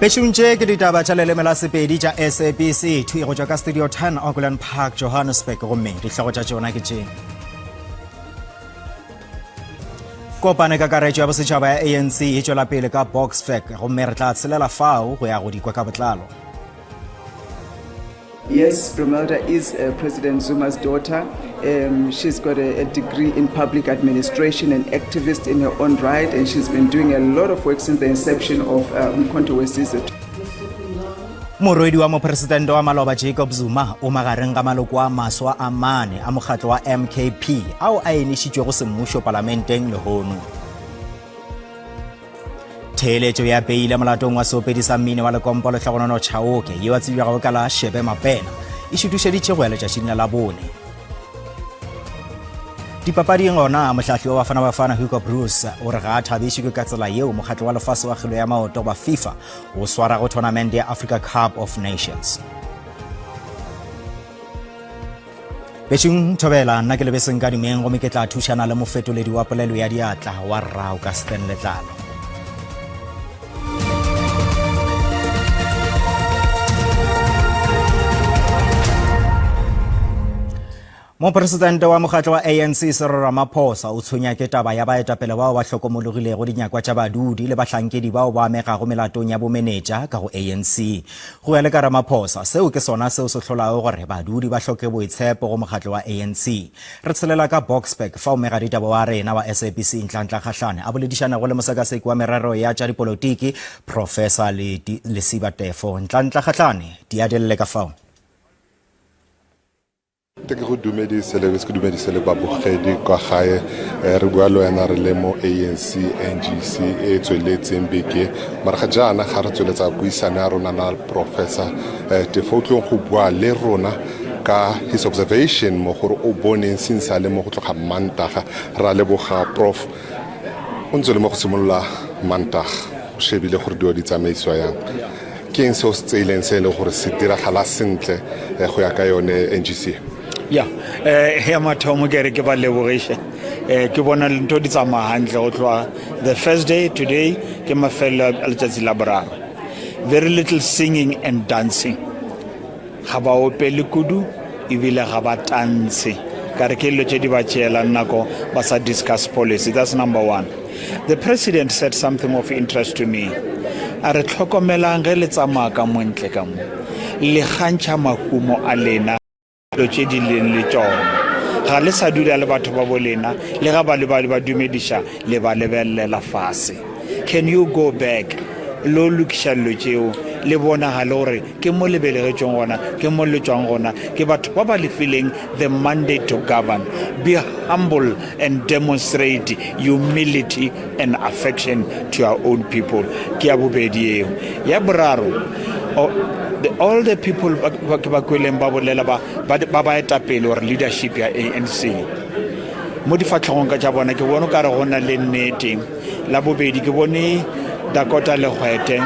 Peshunche ke ditaba tša lelemela sepedi tša SABC 2 go tšwa ka Studio 10 Auckland Park Johannesburg gomme dihlogo tša tšona ke tše. Kopane kakaretšo ya bosetšhaba ya ANC e tšwela pele ka Boksburg gomme re tla tshelela fao go ya go dikwa ka botlalo. Yes, Bromelda is President Zuma's daughter. She's got a degree in public administration and activist in her own right, and she's been doing a lot of work since the inception of Umkhonto weSizwe. Morwedi wa mopresidente wa Maloba Jacob Zuma o magareng ga maloko a maswa a mane a mokgatlo wa MKP ao a enišitšwe go semmušo parlamenteng lehono. Theeletšo ya beile molatong wa seopedi sa mmine wa lekompo Letlhogonono Chauke yeo a tsebiwago ka la Shebe Mapena e šutišeditše go ya letšatšing la bone. Dipapading gona mohlahli wa Bafana Bafana Hugo Bruce o re ga a thabišwe ka tsela yeo mokgatlo wa lefase wa kgwele ya maoto wa FIFA o swara go tournament ya Africa Cup of Nations. Bešung thobela nna ke lebeseng ka dimeng gomme ke tla thušana le mofetoledi wa polelo ya diatla wa rrao ka Stan Letlalo. Mopresidente wa mokgatlo wa ANC Cyril Ramaphosa o tshwenya ke taba ya baetapele bao ba hlokomologilego dinyakwa tša badudi le bahlankedi bao ba amegago melatong ya bomenetša ka go ANC. Go ya le ka Ramaphosa seo ke sona seo se hlolago gore badudi ba hloke boitshepo go mokgatlo wa ANC. Re tshelela ka Boksburg fa o megaditaba wa rena wa SABC Nhlanhla Kgatlana a boledišanago le mosekaseki wa merero ya tša dipolotiki Professor Lesiba Tefo. Nhlanhla Kgatlana di adelele ka fao. Ke go dumedisa le ba bogedi kwa gae re bua le wena re le mo ANC NGC e tsweletseng beke mara ga jana ga re tsweletsa buisana ya rona na Professor Tefo go bua le rona ka his observation mo gore o boneng since le mo go tloga Mantaga ra le boga Prof o ntse le mo go simolola Mantaga o shebile gore di tsamaiswa yang ke eng se o se tseileng se le gore se diragala sentle go ya ka yone NGC. Yeah, here mathomo ke re ke ba lebogiše ke bona le ntho di tsamaya hantle go tloa the first day today ke mafelo a letšatši la boraro. Very little singing and dancing, ga ba opele kudu ebile ga ba tanse ka re ke dilo tše di ba tšeela nako ba sa discuss policy. That's number one. The president said something of interest to me. A re tlhokomelang ge le tsamaya ka montle ka mo le kgantšha mahumo a lena lo tše di leng le tšona ga le sa dula le batho ba bolena le ga ba le ba dumediša le ba lebelela fase. Can you go back lo lokiša dilo tšeo le bona ga le gore ke mo lebelegetšong gona ke mo le tšwang gona ke batho ba ba le feeling the mandate to govern. Be humble and demonstrate humility and affection to your own people. Ke ya bobedi eo. Ya boraro all the people ba kweleng ba bolela ba etapele or leadership ya ANC mo difatlhogong ka tša bona ke bona ka re gona le nnete. La bobedi ke bone Dakota Legwete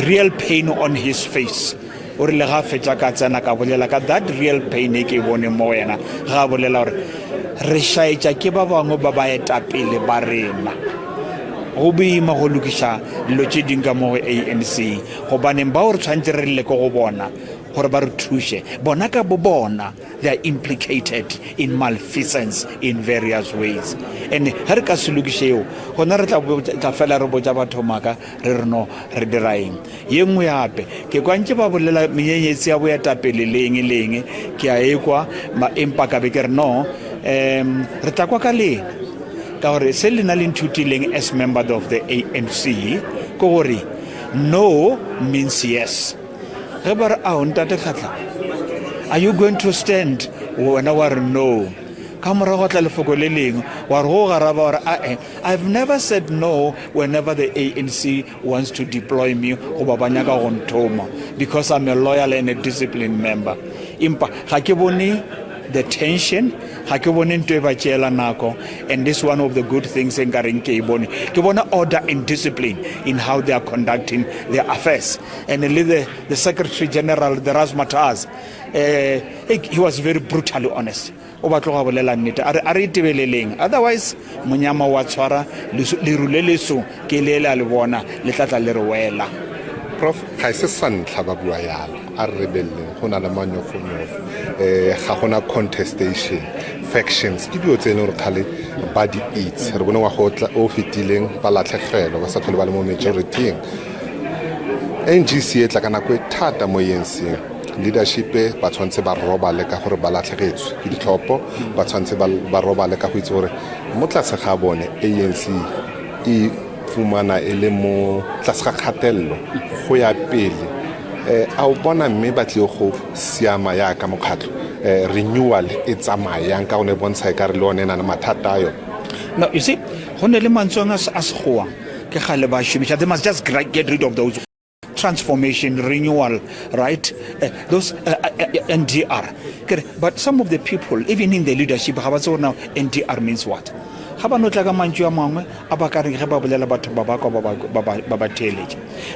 real pain on his face o re le ga fetša ka tsena ka bolela ka that real pain e ke bone mo wena ga bolela gore re šaetša ke ba bangwe ba etapele ba rena go boima go lokiša dilo tše dinka mo ANC gobaneng ba o re tshwantse re le ko go bona gore ba re thuše bona ka bo bona they are implicated in malfeasance in various ways. And ga re ka se lokiše eo gona re tla fela re botša batho maka re re no re diraeng. Ye nngwe yape ke kwantše ba bolela menyenyetsi ya boetapele leng ke a ekwa empa ka be ke re no re tla kwa ka lena ka gore se le na le nthutileng as member of the ANC ko gore no means yes. Ge ba re ao ntate Kgatla are you going to stand wena wa re no ka morago tla lefoko le leng wa re go garaba gore I've never said no whenever the ANC wants to deploy me go ba banyaka go nthoma because I'm a loyal and a disciplined member. Impa ga ke bone the tension ga ke bone ntwe ba tšeela nako, and this is one of the good things in kareng ke bone order and discipline in how they are conducting their affairs. And the Secretary General, the Razzmatazz, he was very brutally honest. O ba tloga bolela nnete a re tebeleleng, otherwise monyama wa tshwara le rule leso ke le le bona le tlatla le re wela. prof ga se santlha ba bua yalo a rebelleng go na le manyofonyofo ga gona contestation factions ke dio tsene re khale ba di eats re bone wa go tla o fitileng ba latlhegelo ba sa tlhole ba le mo majority NGC e tla kana go thata mo ANC leadership ba tshwantse ba roba le ka gore ba latlhegetswe ke ditlhopho ba tshwantse ba roba le ka go itse gore mo tlase ga bone ANC e fumana ele mo tlase ga kgatelelo go ya pele a o bona mme ba tle go siama ya ka mokgatlo renewal e tsamaya ka one bontsha ka re le one na mathata ayo. No, you see, hone le mantsong a segoa ke gale ba shumisha, they must just get rid of those transformation, renewal, right? Those NDR. But some of the people, even in the leadership, now NDR means what?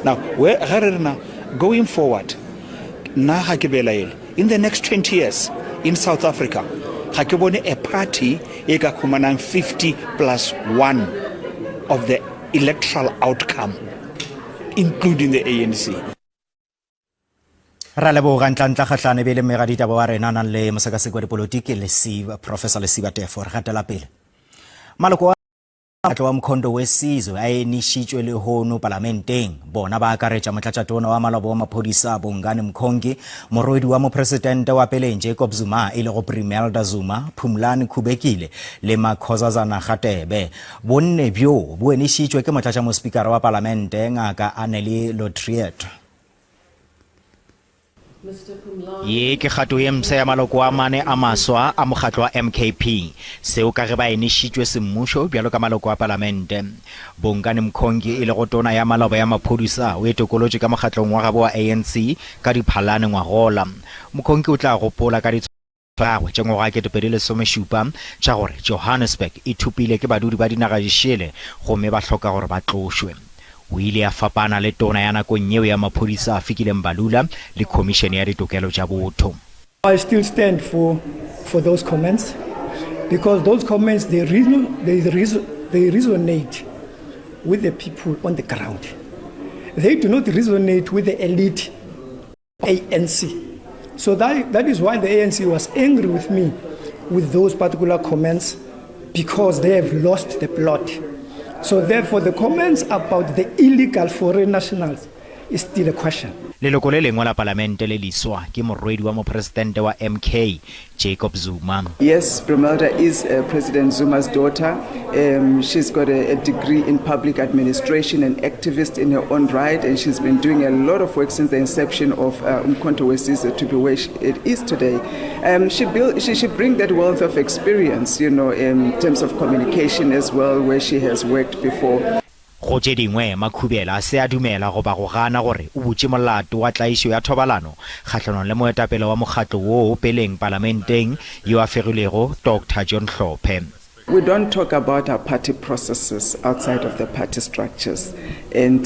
Now, going forward, in the next 20 years in South Africa, a party 50+1 of the electoral outcome, including the ANC. Ra leboga ntla kgatlane be le megadita ba rena nang le mosakaseko wa dipolotiki Lesiba Professor Lesiba Tefo re gatela pele. Maloko wa wa Mkhondo wesizwe a enishitshwe le hono parlamenteng bona ba akaretša motlatšatona wa malabo wa maphodisa Bongani Mkhongi, morwedi wa mopresidente wa pele Jacob Zuma e le go Primelda Zuma, Phumlani Khubekile le Makhosazana Gatebe. Bonne bjo bo enishitšwe ke motlatša mospikara wa parlamente Ngaka Annelie Lotriet. Ye ke kgato ye mse ya maloko a mane a maswa a mokgatlo wa MKP seo ka ge ba enishitšwe semmušo bjalo ka maloko a parlamente. Bongani Mkhongi e le go tona ya malabo ya maphodisa o etokolotše ka mokgatlong wa gabo wa ANC ka diphalane ngwagola. Mkhongi o tla gopola ka gagwe tša ngwaga ke 2017 tša gore Johannesburg e thupile ke badudi ba dinaga di šele gomme ba hloka gore ba tlošwe. O ile a fapana le tona ya nakong yeo ya maphodisa a Fikile Mbalula le Commission ya ditokelo tša botho. I still stand for those comments because those comments they resonate with the people on the ground. They do not resonate with the elite ANC. So that is why the ANC was angry with me with those particular comments, because they have lost the plot. So therefore the comments about the illegal foreign nationals is still a question. Leloko le lengwe la parlamente le liswa ke morwedi wa mopresidente wa MK Jacob Zuma. Yes, Primelda is President Zuma's daughter. She's got a degree in public administration, an activist in her own right, and she's been doing a lot of work since the inception of Umkhonto weSizwe to be where it is today. She should bring that wealth of experience, you know, in terms of communication as well, where she has worked before. Go tše dingwe Makhubela se a dumela go ba go gana gore o butše molato wa tlaišo ya thobalano kgatlhanong le moetapele wa mokgatlo wo o peleng parlamenteng yo a fegilego Dr. John Hlophe. We don't talk about our party processes outside of the party structures, and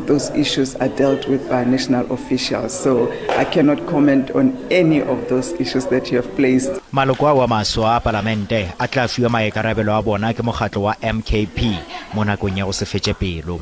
those issues are dealt with by national officials. So I cannot comment on any of those issues that you have placed. Maloko wa maswa a parlamente a tla fiwa maikarabelo a bona ke mokgatlo wa MKP mo nakong ya go se fetše pelo.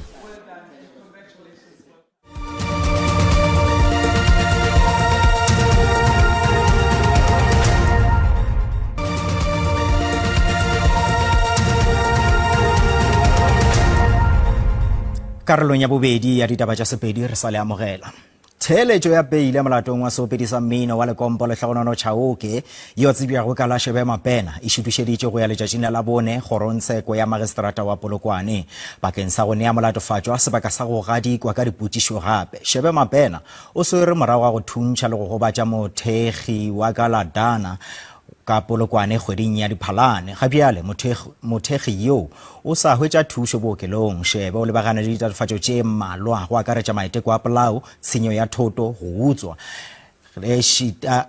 Karolong ya bobedi ya ditaba tša Sepedi re sa le amogela. Theeletšo ya peile molatong wa seopedi sa mmino wa Lekompo Lehlagonano Chauke yo tsebiago ka la Shebe Mapena e šupišeditše go ya letšatšing la bone kgorotsheko ya magistrata wa Polokwane bakeng sa go nea molatofatšwa sebaka sa go gadikwa ka dipotšišo gape. Shebe Mapena o swere morago ga go thuntšha le go gobatša mothegi wa ka Ladana ka Polokwane kgweding ya Diphalane. Gapeale mothegi yo o sa hwetša thušo bookelong. Shebe o lebagane le ditatofatšo tše mmalwa go akaretša maiteko a polao, tshenyo ya thoto, go utswa ge šita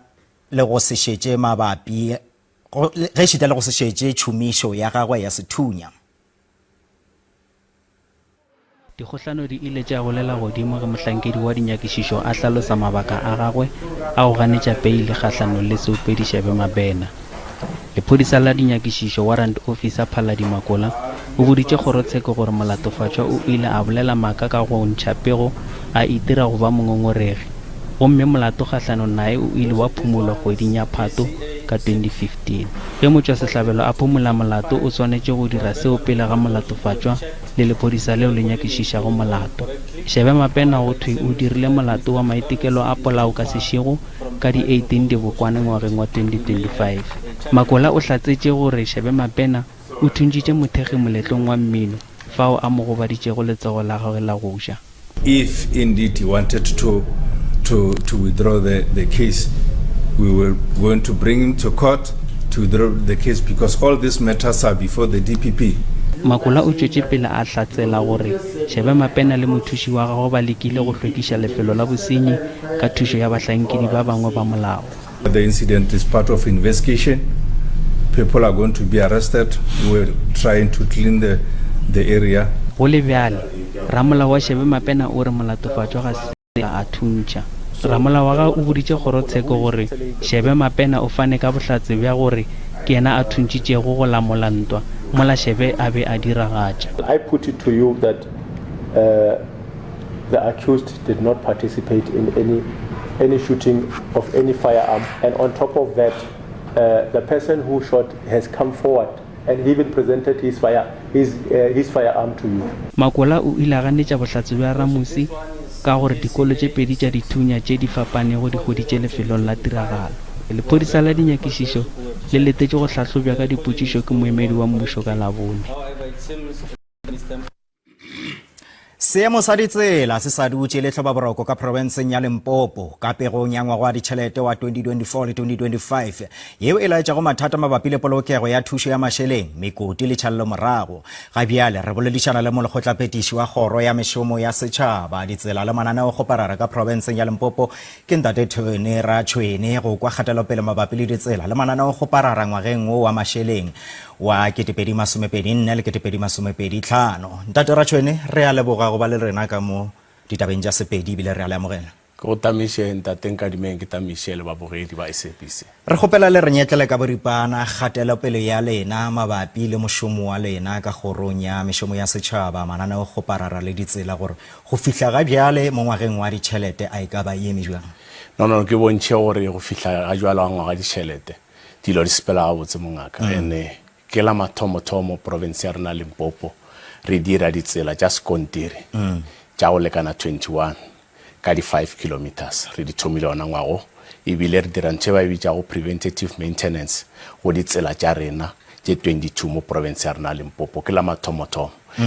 le go se šetše tšhomišo ya gagwe ya sethunya. Dikgohlano di ile tša golela godimo ge mohlankedi wa dinyakišišo a hlalosa mabaka a gagwe a go ganetša peile kgahlanong le seopedi Shebe Mapena. Lephodisa la dinyakišišo warrant officer Phaladi Makola o boditše kgorotsheko gore molatofatšwa o ile a bolela maaka ka go ntšha pego a itira go ba mongongoregi gomme molato kgahlano naye o ile wa phumulwa kgweding ya Phato ka 2015 ge motšwasehlabelo a phumula molato o swanetše go dira seo pele ga molatofatšwa le lephodisa leo le nyakišišago molato. Shebe Mapena go thwe o dirile molato wa maitekelo a polao ka sešego ka di 18 Dibokwane ngwageng wa 2025. Makola o hlatsetše gore Shebe Mapena o thuntšitše mothegi moletlong wa mmino fao a mo gobaditšego letsego la gagwe la go ja. If indeed he wanted to withdraw the case, we were going to bring him to court to withdraw the case because all these matters are before the DPP. Makola o tšwetše pele a hlatsela gore Shebe Mapena le mothuši wa gagwe ba lekile go hlwekiša lefelo la bosenyi ka thušo ya bahlankedi ba bangwe ba molao. The incident is part of investigation. People are going to be arrested. We're trying to clean the area. Go le bjale ramolao wa Shebe Mapena o re molatofatšwa ga se a thuntša. Ramolao wa gagwe o boditše kgorotsheko gore Shebe Mapena o fane ka bohlatse bja gore ke yena a thuntšitšego go lamola ntwa mola Shebe a be a diragatša. I put it to you that the accused did not participate in any shooting of any firearm, and on top of that, the person who shot has come forward and he even presented his firearm to you. Makola o ile a ganetša bohlatse bja Ramusi ka gore dikolo tše pedi tša dithunya tše di fapanego di goditše lefelong la tiragalo. Lephodisa la dinyakišišo le letetše go hlahlobja ka dipotšišo ke moemedi wa mmušo ka Labone. Seemo sa ditsela se sa dutše le tlhobaboroko ka provinseng ya Limpopo ka pegong ya ngwaga wa ditšhelete wa 2024 le 2025 yeo e laetšago mathata mabapi le polokego ya thušo ya mašeleng, mekoti le tšhalelo morago. Gabjale re boledišana le molekgotlapetiši wa kgoro ya mešomo ya setšhaba, ditsela le mananeo go parara ka provinseng ya Limpopo ke Ntate Tshweni Ratšhweni go kwa kgatelopele mabapi le ditsela le mananeo go parara ngwageng wo wa mašeleng wa 2024 le 2025. Ntate Ratšhweni, re a leboga go ba le rena ka mo ditabeng tša Sepedi bile re a le amogela. Ko tamiše Ntate Nkadimeng ke tamiše le babogedi ba SABC. Re kgopela le re nyetlele ka boripana kgatelopele ya lena mabapi le mošomo wa lena ka kgorong ya mešomo ya setšhaba, mananeo go parara le ditsela gore go fihla ga bjale mo ngwageng wa ditšhelete a e ka ba eme jwang? No ke bontšhe gore go fihla ga jwale wa ngwaga ditšhelete dilo di sepela gabotse mongaka ene ke la mathomo province ya rena Limpopo re dira ditsela tša sekontiri tša go lekana 21 ka di 5 kilometers re di thomile ona ngwago ebile re dira ntše ba bitšago preventative maintenance go ditsela tša rena tše 22 mo province ya rena Limpopo ke la mathomo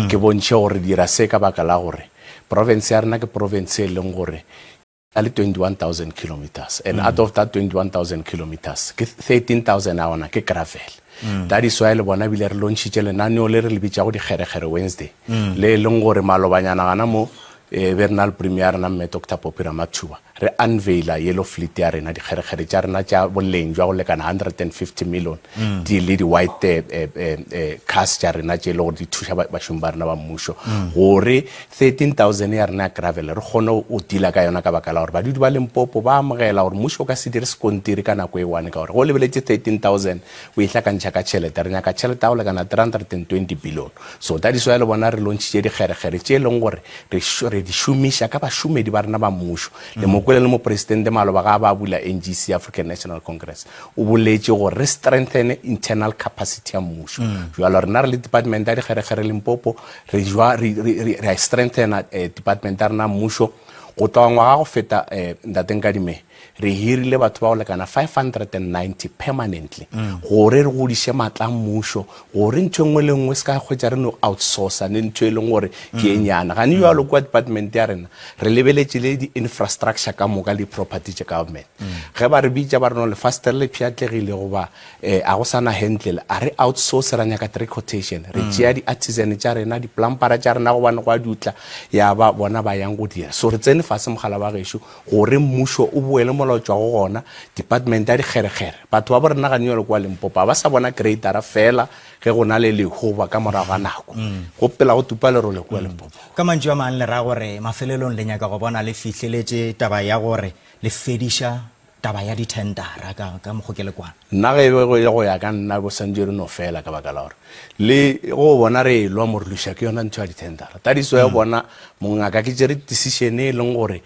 ke bontšhe gore dira se ka baka la gore province ya rena ke province e leng gore a le 21,000 kilometers and out of that 21,000 kilometers ke 13,000 a ona ke gravel. That is why le bona bile re launchitše lenaneo le re le bitšago dikgerekgere Wednesday le leng gore malobanyana gana mo Bernal Premier na mme Dr. Popira Mathuba re unveila yellow fleet ya rena dikgerekgere tša rena tša boleng jwa go lekana 150 million di le di white cars tša rena tše le gore di thuša bašomi ba rena ba mmušo gore 13,000 ya rena ya gravel re kgone o dila ka yona ka baka la gore badudi ba Limpopo ba amogela gore mmušo o ka se dire sekontiri ka nako e one ka gore go lebeletše 13,000 o ihlakantšha ka tšhelete re nyaka tšhelete ya go lekana 320 billion. So that is why le bona re launchitše dikgerekgere tše e leng gore re di šomiša ka bašomedi ba rena ba mmušo le mokwele le mo presidente Maloba ga ba bula NGC African National Congress o boletše gore re strengthen internal capacity ya mmušo jwalo rena re le department ya dikgerekgere Limpopo re strengthen department ya rena mmušo go tloa ngwaga go feta Ntate Nkadimeng re hirile batho ba go lekana 590 permanently gore re godiše matla mmušo gore ntho engwe le ngwe se ka hwetša re no outsource ne ntho e leng gore ke e nyana gane jalo kwa department ya rena re lebeletše le di-infrastructure ka moka le property tša government ge ba re bitša ba re no lefaster le pšhatlegile goba a go sana handle a re outsource ra nyaka tricotation re tšea di-artisan tša rena di-plumpara tša rena go bane go a dutla ya ba bona ba yang go dira so re tsene fase mogala ba gešo gore mmušo o boele molao tšwa go gona department ya dikgerekgere batho ba bo rena gane yolo kwa Limpopo ba sa bona greatera fela ge go na le lehoba ka morago ga nako go pela go tupa lerole kwa Limpopo ka mantšu a mang le ra gore mafelelong le nyaka go bona le fihleletse taba ya gore le fediša taba ya di-tendera ka mogokele kwana nna ge go ya ka nna bo sanjere no fela ka baka la gore le go bona re lwa morelusha ke yona ntho ya di-tendera tadiso ya bona mongaka ke jere decision e leng gore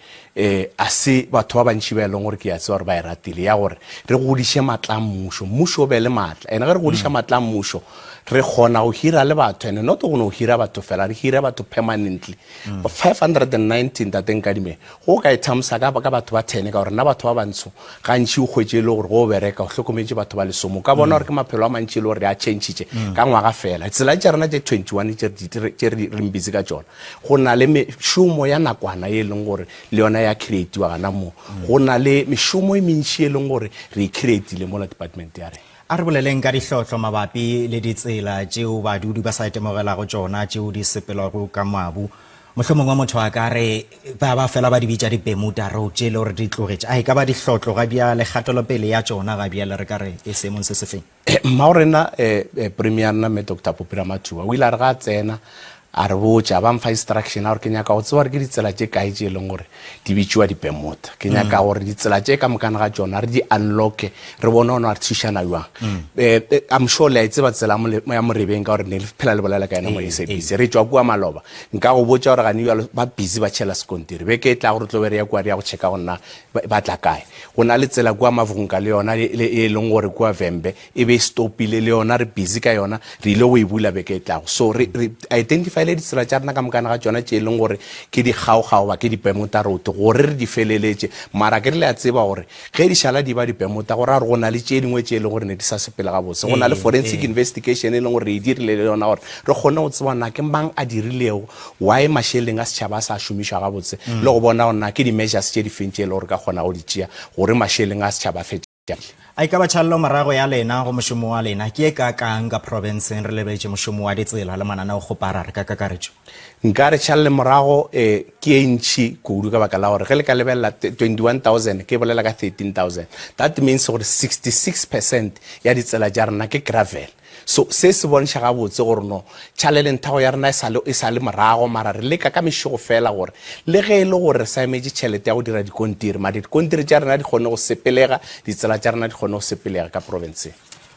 a se batho ba bantši ba e leng gore ke ya tse gore ba e ratile ya gore re godiše maatla a mmušo o be le maatla ene ge re godiša maatla a mmušo re kgona go hira le batho ene not go no hira batho fela re hira batho permanently 519 ta teng kadime go ka ithamsa ka batho ba 10 ka gore nna batho ba bantsho gantši o khwetse le gore go bereka o hlokometse batho ba lesomo ka bona gore ke maphelo a mantši le gore re a change ka ngwaga fela tsela tša rena tše 21 tše re busy ka tsona go na le mešomo ya nakwana e leng gore le yona ya creatiwa gana mo go na le mešomo e mentši e leng gore re createile mo la department ya rena a re boleleng ka dihlotlo mabapi le ditsela tšeo badudi ba sa itemogelago tšona tšeo di sepelago ka mabu mohlomong wa motho a ka re ba fela ba di bitša di-Bermuda road tše le gore di tlogetše a e ka ba dihlotlo ga bja lekgatolopele ya tšona ga bjale re ka re e seemong se se feng mma gorena premier nna me Dr. Popira Matua o ile a re ga tsena a re botša ba mfa instruction a gore ke nyaka go tseba gore ke ditsela tše kae tše e leng gore di bitšiwa di-Bermuda ke nyaka gore ditsela tše ka mokana ga tšona re di unlocke re bone ona a re thušana jwang I'm sure le a itseba tsela ya morebeng ka gore ne le phela le bolela ka yena mo SABC re tšwa kua maloba nka go botša gore gane jalo ba busy ba tšhela sekontiri beke e tla gore tlo bere ya kua re ya go checka go nna ba tla kae go na le tsela kua Mavunga le yona e leng gore kua Vembe e be stopile le yona re busy ka yona re ile go e bula beke e tlago so re identify le ditsela tša rena ka mokana ga tšona tše e leng gore ke dikgaokgao ba ke di-Bermuda road gore re di feleletše mara ke re le a tseba gore ge di šala di ba di-Bermuda gore a re go na le tše dingwe tše e leng gore ne di sa sepele gabotse go na le forensic investigation e leng gore re e dirile le yona gore re kgone go tseba na ke mang a dirilego why mašeleng a setšhaba a sa šomišwa gabotse le go bona gore na ke di-measures tše di feng tše e le gore ka kgona go di tšea gore mašeleng a setšhaba a fete a e ka ba tšhalelo morago ya lena go mošomo wa lena ke e ka kang ka provinceng re lebetše mošomo wa ditsela le mananeo kgopara re ka kakaretšo nka re tšhalele morago ke e ntšhi kudu ka baka la gore ge le ka lebelela 21,000 ke bolela ka 13,000 that means gore 66% ya ditsela tša rena ke gravel so se se bontsha gabotse gore no tšhalele nthago ya rena e sa le morago mara re leka ka mešogo fela gore le ge e le gore re sa emetse tšhelete ya go dira dikontiri mara dikontiri tša rena di kgone go sepelega ditsela tša rena di kgone go sepelega ka provinceng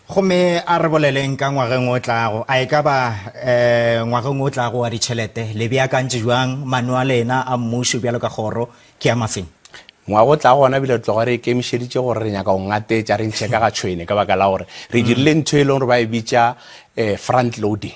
gomme a re boleleng ka ngwageng o tlago a e ka ba ngwageng o tlago wa ditšhelete le beakantše jwang maano a lena a mmušo bjalo ka kgoro ke a mafeng ngwago tla gona bile tloga re ikemišeditše gore re nyaka go ngatetša re ntšhe ka ga tšhwene ka baka la gore re dirile ntho e leng gore ba e bitša front loading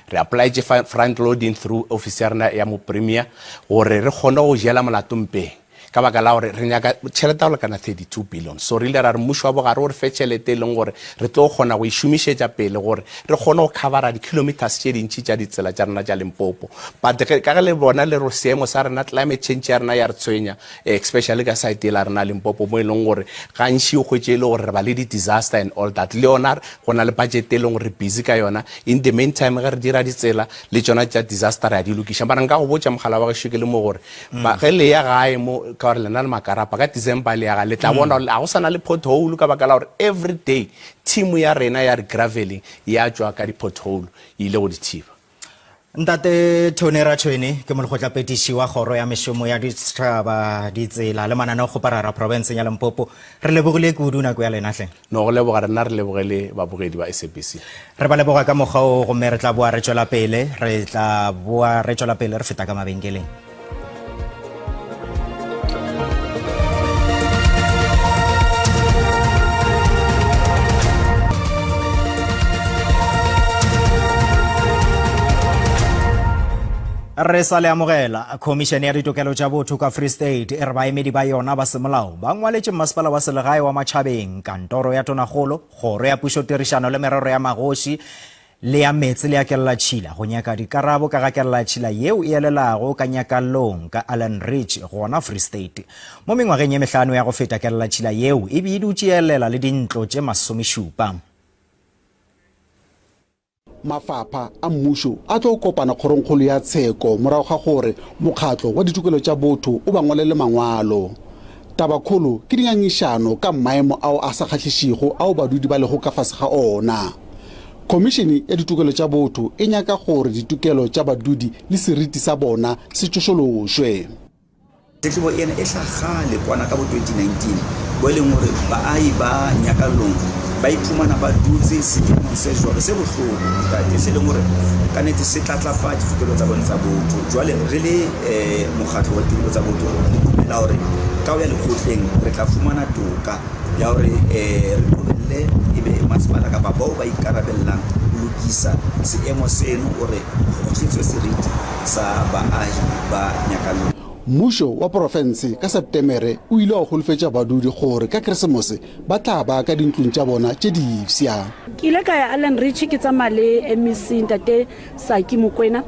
re applytše front loading through office ya rena ya mo premier gore re kgone go jela molatompeng ka baka la gore re nyaka tšhelete ya go lekana 32 billion so re ile ra re mmušo wa bogare o re fe tšhelete e leng gore re tlo kgona go išomišetša pele gore re kgone go covera di-kilometers tše dintšhi tša ditsela tša rena tša Limpopo but ka ge le bona le ro seemo sa rena climate change ya rena ya re tshwenya especially ka site e la rena Limpopo mo e leng gore gantši o hwetše e le gore re ba le di-disaster and all that le yona go na le budget e leng gore re busy ka yona in the meantime ge re dira ditsela le tšona tša disaster ya di lokiša mara nka go botša mogala wa gešo ke le mo gore ge le ya gae mo ka gore lena le makarapa ka December le ya ga le tla bona ga go sana le pothole ka baka la gore every day team ya rena ya re graveling ya tšwa ka di-pothole ile go di thiba ntate Tony Ratšhwene ke molekgotlapetiši wa kgoro ya mešomo ya ditšhaba ditsela le mananeo kgoparara provinceng ya Limpopo re lebogile kudu nako ya lena hleng no go leboga rena re lebogele babogedi ba SABC re ba leboga ka mokgwa o gomme re tla boa re tšwela pele re feta ka mabenkeleng re sa le amogela khomišene ya ditokelo tša botho ka Free State e re baemedi ba yona ba semolao ba ngwaletše masepala wa selegae wa Matšhabeng kantoro ya tonakgolo kgoro ya pušotirišano le merero ya magoši le ya meetse le ya Kelela-Tšhila go nyaka dikarabo ka ga Kelela-Tšhila yeo e elelago ka nyakalong ka Allan Ridge gona Free State mo mengwageng ye 5 ya go feta Kelela-Tšhila yeo e be e dutše elela le dintlo tše 17 mafapha a mmušo a tlo kopana kgoronkgolo ya tsheko morago ga gore mokgatlo wa ditokelo tša botho o ba ngwalele mangwalo tabakgolo ke dingangišano ka maemo ao a sa kgahlešego ao badudi ba lego ka fase ga ona khomišene ya ditokelo tša botho e nyaka gore ditokelo tša badudi le seriti sa bona se tšošološwe tletlebo ena e tlhagale kwana ka bo 2019 bo leng hore baahi ba Nyakalong ba iphumana ba dutse seemong se jwalo se bohloko tate se leng hore ka nnete se tlatlapa ditokelo tsa bona tsa botho. Jwale re le mokgatlo wa ditokelo tsa botho re dumela hore ka ho ya lekgotleng re tla fumana toka ya hore re tlohelle ebe masepala kapa bao ba ikarabellang ho lokisa seemo seno hore ho kgutliswe seriti sa baahi ba Nyakalong. mmušo wa porofense ka Septemere o ile wa holofetša badudi gore ka Keresemose ba tla ba ka dintlong tša bona tše difsa. Ke ile ka ya Allan Ridge ke tsamaya le MEC Ntate Saki Mokoena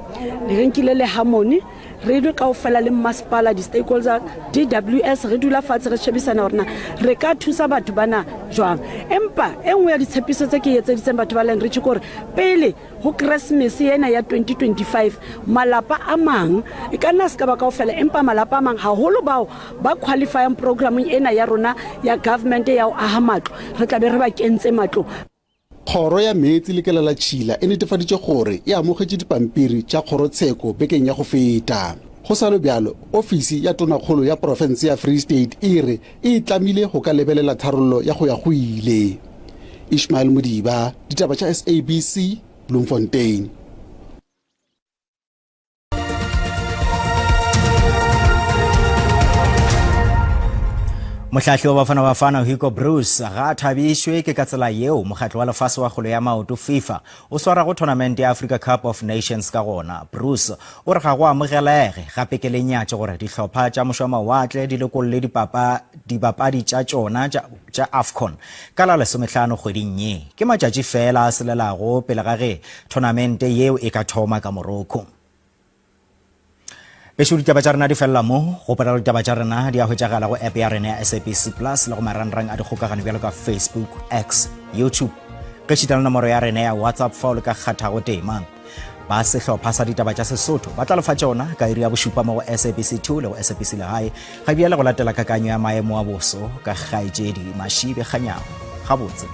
le renkile le Harmony re dule kaofela le masepala di-stakeholder DWS re dula fatshe re shebisana hore na re ka thusa batho bana jwang. Empa e nngwe ya ditshepiso tse ke etseditseng batho ba Allan Ridge kore pele ho Christmas ena ya 2025 malapa a mang e ka nna se ka ba kaofela empa malapa a mang haholo bao ba qualifyang programming ena ya rona ya government ya ho aha matlo re tla be re ba kentse matlo. Kgoro ya metsi le kelela Tšhila e netefaditše gore e amogetše dipampiri tša kgorotsheko bekeng ya go feta. Go sa le bjalo, ofisi ya tonakgolo ya porofense ya Free State e re e tlamile go ka lebelela tharollo ya go ya go ile. Ishmael Modiba, ditaba tša SABC, Bloemfontein. Mohlahli wa Bafana Hugo Bruce ga thabishwe ke ka tsela yeo mokgatlo wa lefase wa kgolo ya maoto FIFA o swara go tournament ya Africa Cup of Nations ka gona. Bruce o re ga go amogelege gape ke lenyatše gore dihlopha tša mošamawatle di lekolle dibapadi tša tšona tša AFCON ka la 15 kgweding ye. Ke matšatši fela a selelago pele ga ge tournament yeo e ka thoma ka Morocco. Besho ditaba tša rena di fella mo go pela ditaba tša rena di a hwetšagala go app ya rena ya SABC Plus le go marangrang a dikgokagano bjalo ka Facebook, X, YouTube. Ke šitana nomoro ya rena ya WhatsApp fa o le ka kgathago tema. Ba sehlopha sa ditaba tša Sesotho ba tla lefa tšona ka iri ya bošupa mo go SABC2 le go SABC Lehae ga bjale go latela kakanyo ya maemo a boso ka Kgaetšedi Mashibe Kganyago gabotse.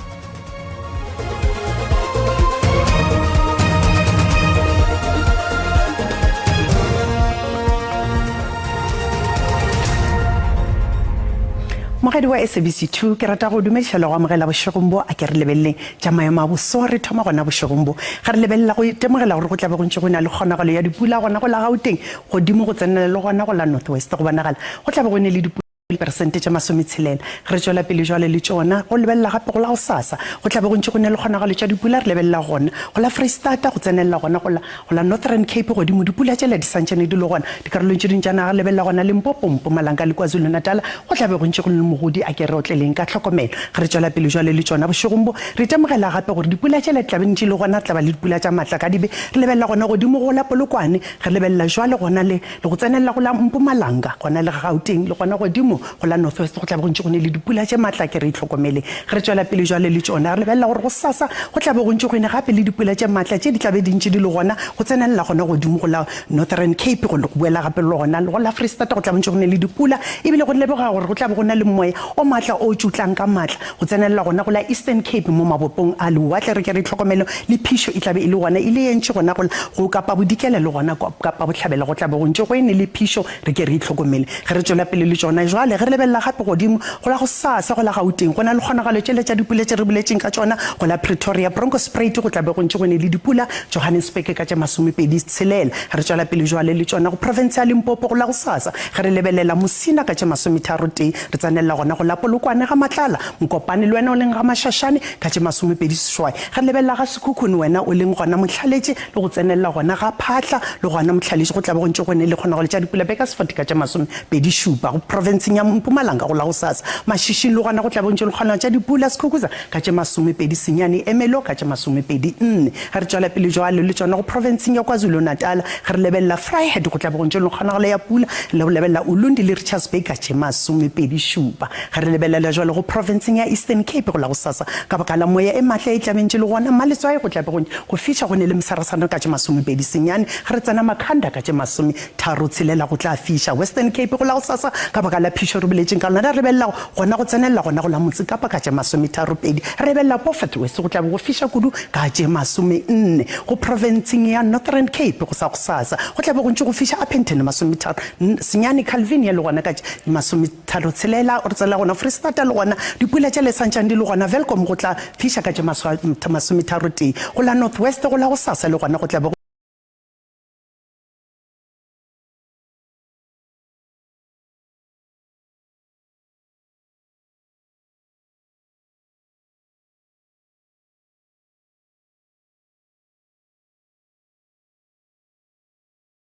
Mogedi wa SABC2 ke rata go dumediša le go amogela bošegombo a ke re lebelele tša maemo a boso re thoma gona bošegombo ga re lebelela go temogela gore go tla be go ntše go na le kgonagalo ya dipula gona go la Gauteng godimo go tsenela le gona go la North West go bonagala go tla be go ne le dipula persente tša 60 re tšwela pele jwale le tšona go lebelela gape go la go sasa go tla be go ntše go ne le kgonagalo tša dipula re lebelela gona go la Freistata go tsenelela gona go la Northern Cape godimo dipula tšela di santšane di le gona dikarolong tše dintša naga lebelela gona Limpopo, Mpumalanga le KwaZulu Natal go tla be go ntše go le mogodi a ke re o tleleng ka tlhokomelo re tšwela pele jwale le tšona bošegombo re temogela gape gore dipula tšela tla be ntše le gona tla ba le dipula tša maatla ka dibe re lebelela gona godimo go la Polokwane re lebelela jwale gona le go tsenelela go la Mpumalanga gona le Gauteng le gona godimo go la North West go tla be go ntše go ne le dipula tše maatla ke re itlhokomele re tšwela pele jwale le tšona re lebelela gore go sasa go tla be go ntše go ne gape le dipula tše maatla tše di tla be dintše di le gona go tsenelela gona godimo go la Northern Cape go boela gape le gona le go la Freistata go tla be ntše go ne le dipula ebile go lebega gore go tla be go na le moya o maatla o tšutlang ka maatla go tsenelela gona go la Eastern Cape mo mabopong a lewatle re ke re itlhokomelo le phišo e tla be e le gona e le entše gona go kapa bodikela le gona kapa botlhabela go tla be go ntše go ene le phišo re ke re itlhokomele ge re tšwela pele le tšona jwale ge re lebelela gape godimo go la go sasa go la Gauteng go na le kgonagalo tšele tša dipula tše re boletseng ka tšona go la Pretoria Bronkhorstspruit go tla be go ntše go ne le dipula Johannesburg ka tše 26 re tšwela pele jwale le tšona go province ya Limpopo go la go sasa ge re lebelela Mosina ka tše 30 re tsanelela gona go la Polokwane ga Matlala Mokopane le wena o leng ga Mashashane ka tše 27 ge re lebelela ga Sekhukhune wena o leng gona Motlhaletše le go tsenelela gona ga Phatla le gona Motlhaletše go tla be go ntše go ne le kgonagalo tša dipula Bakersford ka tše 27 go province ya Mpumalanga go la go sasa Mashishi le gona go tla bontše le kgonagalo tša dipula Sekhukhune ka tše 20 senyane Emelo ka tše 24 re tšwela pele jwale le tšona go province ya KwaZulu Natal ge re lebelela Vryheid go tla be go ntše le kgonagalo ya pula le go lebelela Ulundi le Richards Bay ka tše 27 ge re lebelela jwale go province ya Eastern Cape go la go sasa ka baka la moya e maatla e tlabentše le gona Maletswae go tla be go fiša go ne le Mosarasana ka tše 20 senyane ge re tsena Makhanda ka tše 36 go tla fiša Western Cape go la go sasa ka baka la phišo phišo re boletseng ka lona re belela gona go tsenelela gona go la Motsekapa ka tše 32 re belela Beaufort West go tla be go fiša kudu ka tše 40 go provinceng ya Northern Cape go sa go sasa go tla be go ntse go fiša Appington 30 Senyane Calvinia le gona ka 36 o re tsela gona Freestata le gona dipula tša lesantšang di le gona Welcome go tla fiša ka tše 30 go la North West go la go sasa le gona go tla be